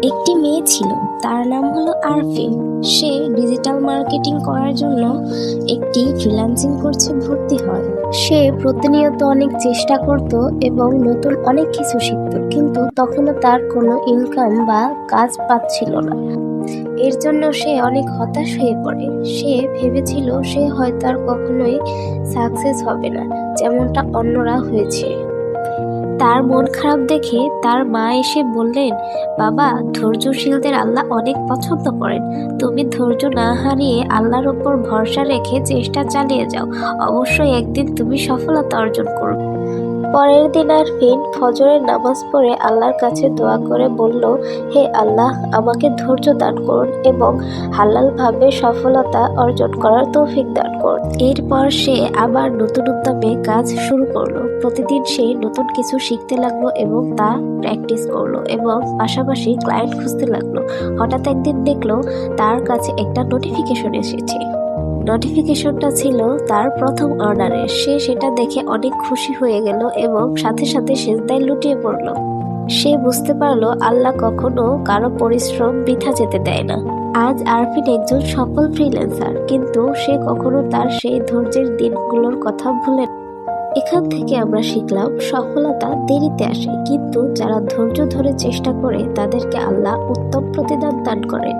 একটি মেয়ে ছিল, তার নাম হলো আরফিন। সে ডিজিটাল মার্কেটিং করার জন্য একটি ফ্রিল্যান্সিং কোর্সে ভর্তি হয়। সে প্রতিনিয়ত অনেক চেষ্টা করত এবং নতুন অনেক কিছু শিখত, কিন্তু তখনও তার কোনো ইনকাম বা কাজ পাচ্ছিল না। এর জন্য সে অনেক হতাশ হয়ে পড়ে। সে ভেবেছিল সে হয়তো আর কখনোই সাকসেস হবে না, যেমনটা অন্যরা হয়েছে। তার মন খারাপ দেখে তার মা এসে বললেন, বাবা, ধৈর্যশীলদের আল্লাহ অনেক পছন্দ করেন। তুমি ধৈর্য না হারিয়ে আল্লাহর ওপর ভরসা রেখে চেষ্টা চালিয়ে যাও। অবশ্যই একদিন তুমি সফলতা অর্জন করবে। পরের দিন আরফিন ফজরের নামাজ পড়ে আল্লাহর কাছে দোয়া করে বলল, হে আল্লাহ, আমাকে ধৈর্য দান করুন এবং হালালভাবে সফলতা অর্জন করার তৌফিক দান করুন। এরপর সে আবার নতুন উদ্যমে কাজ শুরু করলো। প্রতিদিন সে নতুন কিছু শিখতে লাগলো এবং তা প্র্যাকটিস করলো এবং পাশাপাশি ক্লায়েন্ট খুঁজতে লাগলো। হঠাৎ একদিন দেখলো তার কাছে একটা নোটিফিকেশন এসেছে। নোটিফিকেশনটা ছিল তার প্রথম অর্ডারের। সে সেটা দেখে অনেক খুশি হয়ে গেল এবং সাথে সাথে সেজদায় লুটিয়ে পড়ল। সে বুঝতে পারলো আল্লাহ কখনো কারো পরিশ্রম বৃথা যেতে দেয় না। আজ আরফিন একজন সফল ফ্রিল্যান্সার, কিন্তু সে কখনো তার সেই ধৈর্যের দিনগুলোর কথা ভুলে না। এখান থেকে আমরা শিখলাম, সফলতা দেরিতে আসে, কিন্তু যারা ধৈর্য ধরে চেষ্টা করে তাদেরকে আল্লাহ উত্তম প্রতিদান দান করেন।